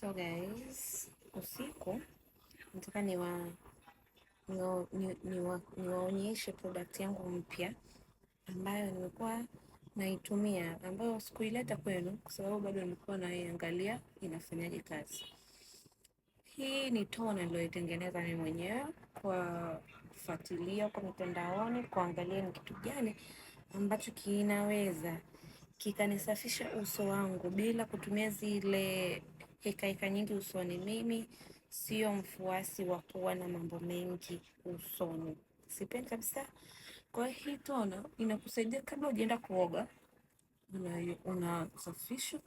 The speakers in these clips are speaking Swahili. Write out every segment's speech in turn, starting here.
So guys, usiku nataka niwaonyeshe product yangu mpya ambayo nimekuwa naitumia, ambayo sikuileta kwenu kwa sababu bado nilikuwa naiangalia inafanyaje kazi. Hii ni toner niliyoitengeneza mimi mwenyewe kwa kufuatilia kwa mitandaoni, kuangalia ni kitu gani ambacho kinaweza kikanisafisha uso wangu bila kutumia zile heka nyingi usoni. Mimi sio mfuasi wa kuwa na mambo mengi usoni, sipendi kabisa. Kwa hii toner inakusaidia kabla hujaenda kuoga, unasafisha,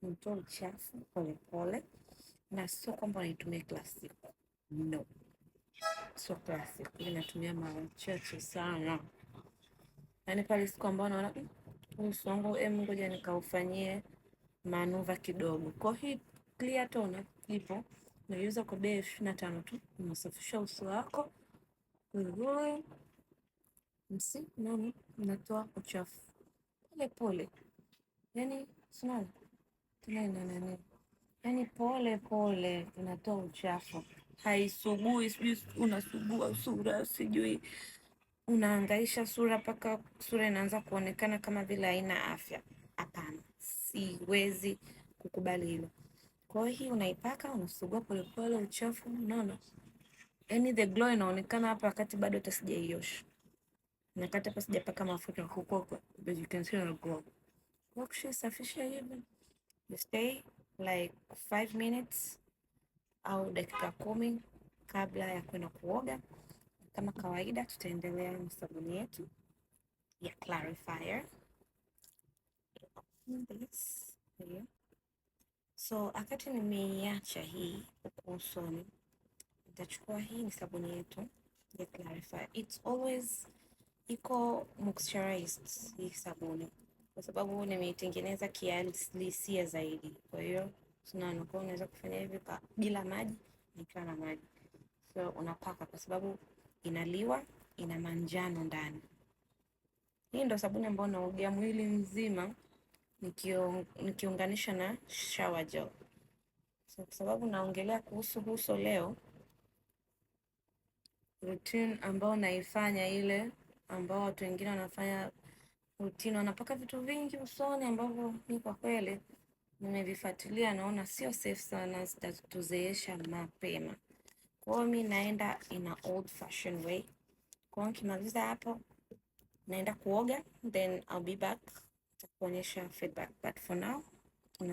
unatoa uchafu polepole, na sio kwamba unaitumia kila siku, no, sio kila siku, inatumia mara chache sana. Yaani pale siku ambayo naona uso wangu ngoja nikaufanyie manuva kidogo. Kwa hii clear toner ipo, naiuza kwa bei 25 tu, unasafisha uso wako vizuri, unatoa uchafu pole pole, yani sinaona tena ina nani, yani pole pole inatoa uchafu, haisugui. Sijui unasugua sura, sijui unaangaisha sura mpaka sura inaanza kuonekana kama vile haina afya. Hapana, siwezi kukubali hilo. Kwa hiyo hii unaipaka, unasugua polepole uchafu, unaona? Yani the glow inaonekana hapa wakati bado hata sijaiosha. Na kati hapa sijapaka mafuta huko, but you can see the glow. Ukishasafisha hivi, you stay like 5 minutes au dakika 10 kabla ya kwenda kuoga. Kama kawaida tutaendelea na sabuni yetu ya clarifier. This here. So wakati nimeiacha hii huko usoni, nitachukua hii ni sabuni yetu ya clarifier. It's always iko moisturized hii sabuni, kwa sababu nimeitengeneza kihalisia zaidi. Kwa hiyo tunaona unaweza kufanya hivi bila maji, nikiwa na maji. So unapaka kwa sababu inaliwa, ina manjano ndani. Hii ndo sabuni ambayo naogea mwili mzima nikiunganisha na shower gel. So kwa sababu naongelea kuhusu uso leo, routine ambao naifanya ile ambao watu wengine wanafanya routine, wanapaka vitu vingi usoni ambavyo mimi kwa kweli nimevifuatilia, naona sio safe sana, zitatuzeesha mapema. Kwa hiyo mimi naenda in a old fashioned way. Kwa hiyo nikimaliza hapo naenda kuoga, then I'll be back kuonyesha feedback, but for now